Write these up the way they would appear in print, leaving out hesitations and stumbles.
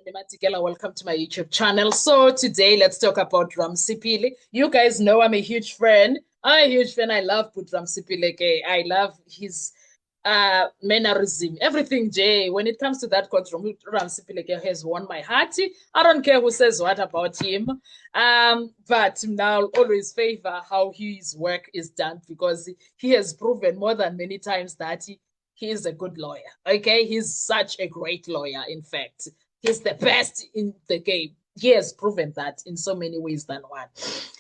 Matikela, welcome to my YouTube channel. So today let's talk about Ramsipile. You guys know I'm a huge fan. I love Ramsipile. I love his mannerism, everything. Jay, when it comes to that courtroom, Ramsipile has won my heart. I don't care who says what about him. But now I'll always favor how his work is done because he has proven more than many times that he is a good lawyer. Okay, he's such a great lawyer. In fact, he's the best in the game. He has proven that in so many ways than one.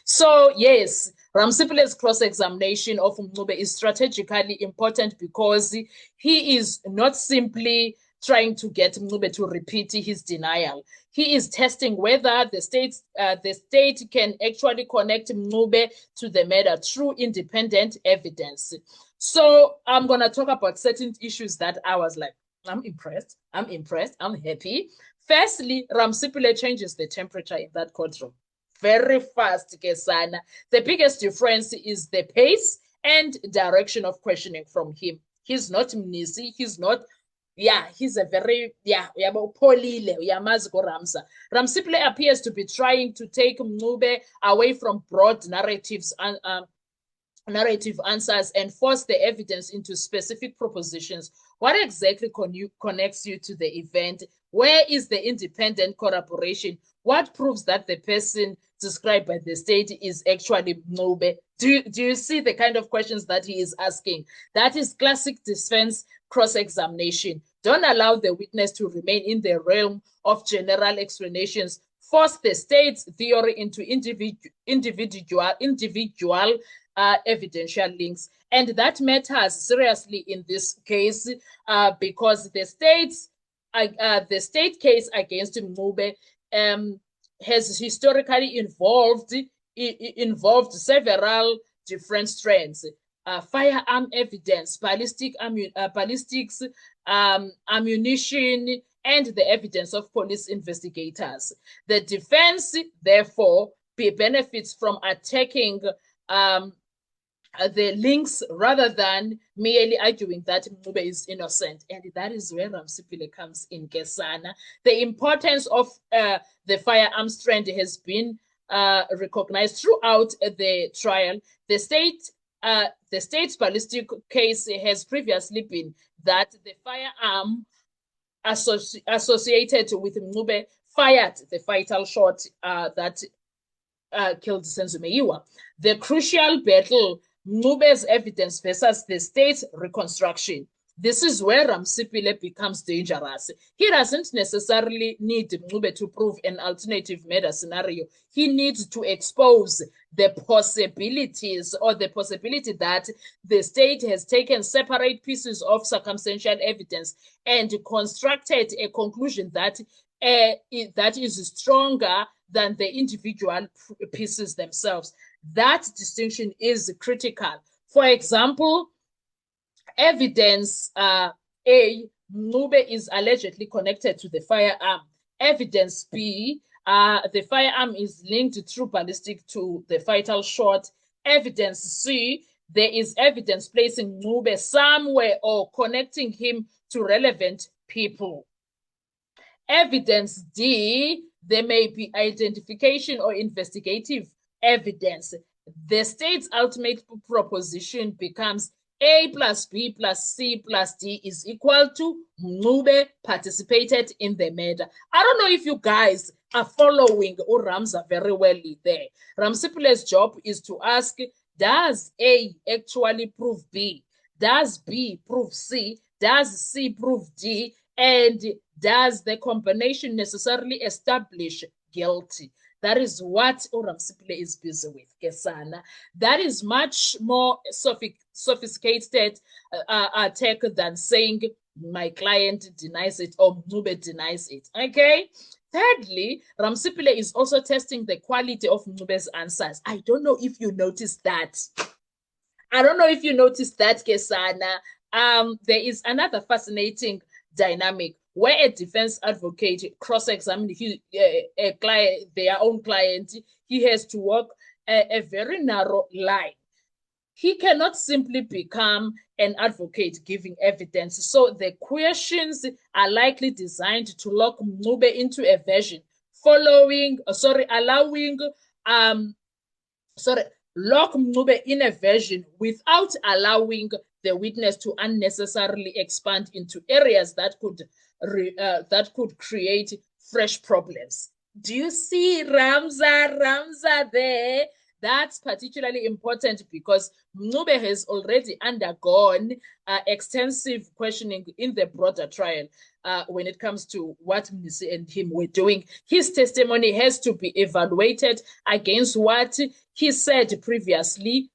So yes, Ramsipile's cross-examination of Mncube is strategically important because he is not simply trying to get Mncube to repeat his denial. He is testing whether the state can actually connect Mncube to the murder through independent evidence. So I'm going to talk about certain issues that I was like, I'm impressed, I'm happy. Firstly, Ramsipile changes the temperature in that courtroom very fast, Kesana. The biggest difference is the pace and direction of questioning from him. He's not mnisi, he's a very, polile, Ramsa. Ramsipile appears to be trying to take Mncube away from broad narrative answers and force the evidence into specific propositions. What exactly connects you to the event? Where is the independent corroboration? What proves that the person described by the state is actually Mncube? Do you see the kind of questions that he is asking? That is classic defense cross-examination. Don't allow the witness to remain in the realm of general explanations. Force the state's theory into individual evidential links. And that matters seriously in this case because the state case against Mncube has historically involved several different strands. Firearm evidence, ballistics, ammunition, and the evidence of police investigators. The defense, therefore, benefits from attacking the links rather than merely arguing that Mncube is innocent. And that is where Ramsipile comes in, Kesana. The importance of the firearms trend has been recognized throughout the trial. The state's ballistic case has previously been that the firearm associated with Mncube fired the fatal shot that killed Senzo. The crucial battle, Mncube's evidence versus the state's reconstruction. This is where Ramsipile becomes dangerous. He doesn't necessarily need Mncube to prove an alternative murder scenario. He needs to expose the possibilities or the possibility that the state has taken separate pieces of circumstantial evidence and constructed a conclusion that is stronger than the individual pieces themselves. That distinction is critical. For example, evidence A, Mncube is allegedly connected to the firearm. Evidence B, the firearm is linked through ballistic to the fatal shot. Evidence C, there is evidence placing Mncube somewhere or connecting him to relevant people. Evidence D, there may be identification or investigative evidence. The state's ultimate proposition becomes A plus B plus C plus D is equal to Mncube participated in the murder. I don't know if you guys are following Ramsa very well there. Ramsipile's job is to ask, does A actually prove B? Does B prove C? Does C prove D? And does the combination necessarily establish guilty? That is what Ramsipile is busy with, Kesana. That is much more sophisticated attack than saying my client denies it or Mncube denies it. Okay. Thirdly, Ramsipile is also testing the quality of Mncube's answers. I don't know if you noticed that. Kesana. There is another fascinating dynamic where a defense advocate cross-examines their own client. He has to walk a very narrow line. he cannot simply become an advocate giving evidence. So the questions are likely designed to lock Mncube into a version lock Mncube in a version without allowing the witness to unnecessarily expand into areas that could create fresh problems. Do you see Ramza there? That's particularly important because Mncube has already undergone extensive questioning in the broader trial when it comes to what Mnisi and him were doing. His testimony has to be evaluated against what he said previously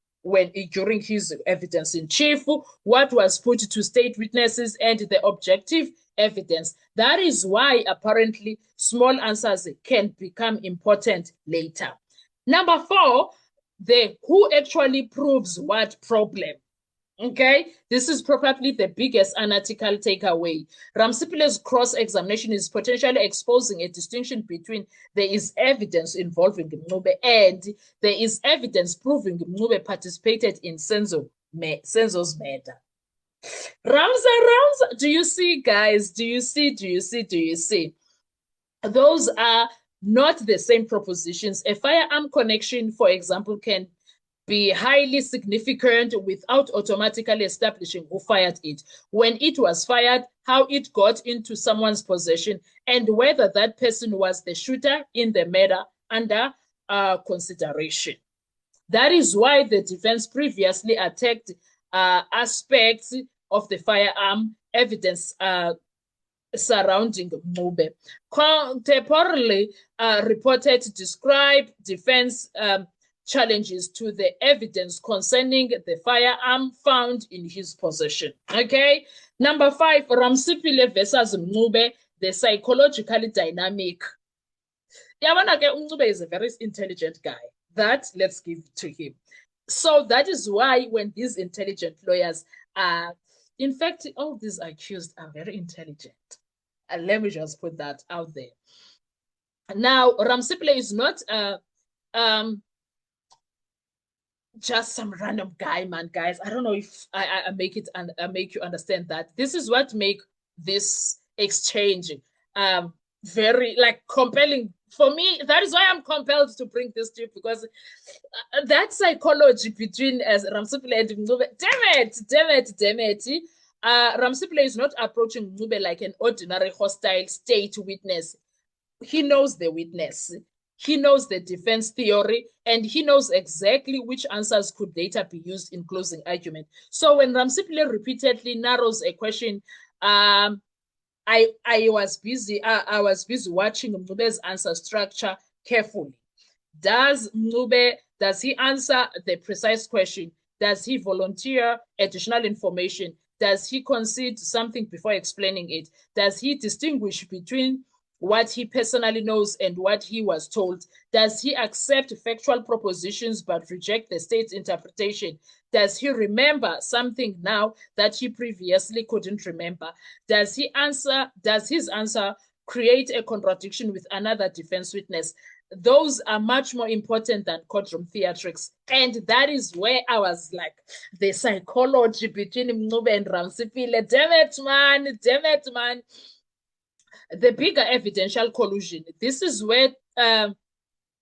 during his evidence in chief, what was put to state witnesses, and the objective evidence. That is why apparently small answers can become important later. Number 4, who actually proves what problem. Okay, this is probably the biggest analytical takeaway. Ramsipile's cross-examination is potentially exposing a distinction between there is evidence involving Mncube and there is evidence proving Mncube participated in Senzo's murder. Ramza, do you see, guys? Do you see? Those are not the same propositions. A firearm connection, for example, can be highly significant without automatically establishing who fired it, when it was fired, how it got into someone's possession, and whether that person was the shooter in the murder under consideration. That is why the defense previously attacked aspects of the firearm evidence surrounding Mncube. Contemporarily reported to describe defense challenges to the evidence concerning the firearm found in his possession. Okay. Number 5, Ramsipile versus Mncube, the psychologically dynamic. Mncube is a very intelligent guy. That, let's give to him. So that is why when these intelligent lawyers are, in fact, all these accused are very intelligent. And let me just put that out there. Now, Ramsipile is not just some random guy, man, guys. I don't know if I make it and make you understand that. This is what make this exchange very compelling for me. That is why I'm compelled to bring this to you, because that psychology between Ramsipile and Mncube, damn it. Ramsipile is not approaching Mncube like an ordinary hostile state witness. He knows the witness. He knows the defense theory, and he knows exactly which answers could later be used in closing argument. So when Ramsipile repeatedly narrows a question, I was busy watching Mncube's answer structure carefully. Does he answer the precise question? Does he volunteer additional information? Does he concede something before explaining it? Does he distinguish between what he personally knows and what he was told? Does he accept factual propositions but reject the state's interpretation? Does he remember something now that he previously couldn't remember? Does his answer create a contradiction with another defense witness? Those are much more important than courtroom theatrics. And that is where I was like, the psychology between Mncube and Ramsipile. Damn it, man. The bigger evidential collusion. This is where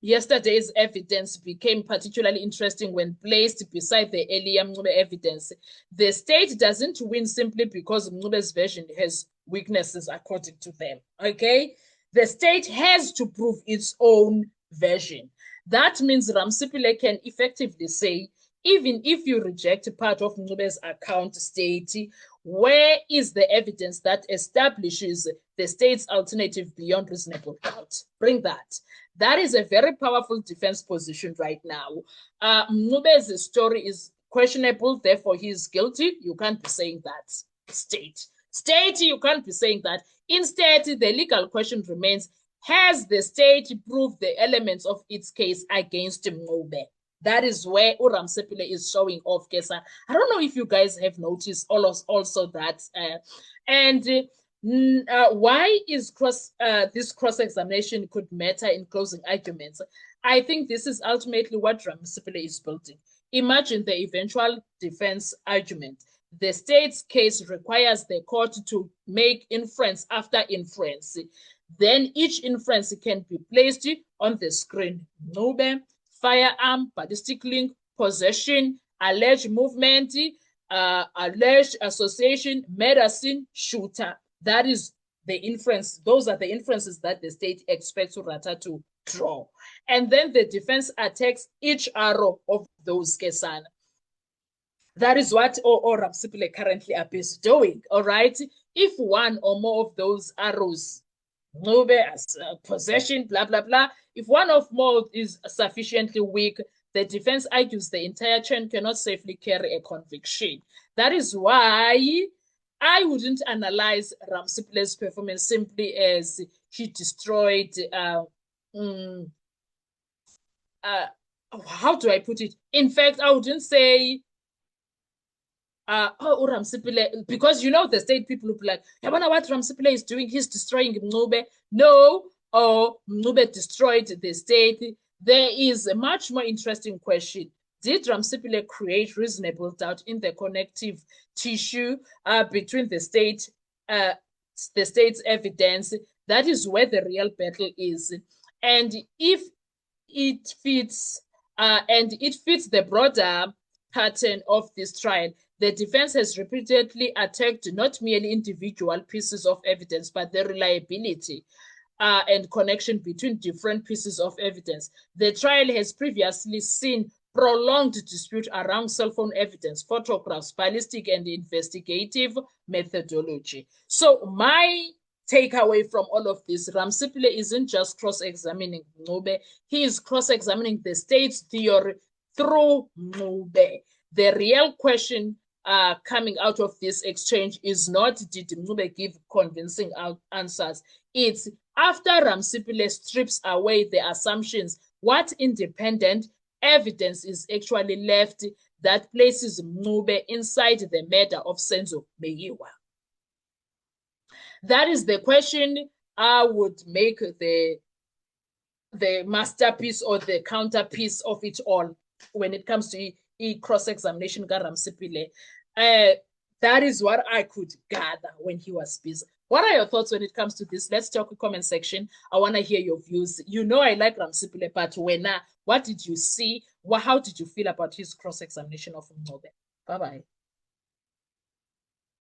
yesterday's evidence became particularly interesting when placed beside the earlier Mncube evidence. The state doesn't win simply because Mncube's version has weaknesses according to them. Okay? The state has to prove its own version. That means Ramsipile can effectively say, even if you reject part of Mncube's account state, where is the evidence that establishes the state's alternative beyond reasonable doubt? Bring that. That is a very powerful defense position right now. Mncube's story is questionable, therefore he is guilty. You can't be saying that. State, you can't be saying that. Instead, the legal question remains, has the state proved the elements of its case against Mncube? That is where Ramsipile is showing off, Kesa. I don't know if you guys have noticed also that. Why is this cross-examination could matter in closing arguments? I think this is ultimately what Ramsipile is building. Imagine the eventual defense argument. The state's case requires the court to make inference after inference. Then each inference can be placed on the screen. Ngcube, firearm, ballistic link, possession, alleged movement, alleged association, medicine, shooter. That is the inference. Those are the inferences that the state expects Rata to draw. And then the defense attacks each arrow of those Kesana. That is what Ramsipile currently are busy doing, all right? If one or more of those arrows, as possession, blah, blah, blah, if one of more is sufficiently weak, the defense argues the entire chain cannot safely carry a conviction. That is why I wouldn't analyze Ramsipile's performance simply as he destroyed, how do I put it? In fact, I wouldn't say, Ramsipile, because you know the state people will be like, I wonder what Ramsipile is doing. He's destroying Ngcube. No, Ngcube destroyed the state. There is a much more interesting question. Did Ramsipile create reasonable doubt in the connective tissue between the state's evidence? That is where the real battle is. And if it fits, the broader pattern of this trial, the defense has repeatedly attacked not merely individual pieces of evidence, but the reliability and connection between different pieces of evidence. The trial has previously seen prolonged dispute around cell phone evidence, photographs, ballistic and investigative methodology. So my takeaway from all of this, Ramsipile isn't just cross-examining Ngcube, he is cross-examining the state's theory through Ngcube. The real question coming out of this exchange is not did Ngcube give convincing answers. It's after Ramsipile strips away the assumptions, what independent evidence is actually left that places Ngcube inside the murder of Senzo Meyiwa? That is the question I would make the masterpiece or the counterpiece of it all when it comes to cross-examination Ramsipile. That is what I could gather when he was busy. What are your thoughts when it comes to this? Let's talk in the comment section. I want to hear your views. You know I like Ramsipile, but what did you see? How did you feel about his cross-examination of Ngcube? Bye-bye.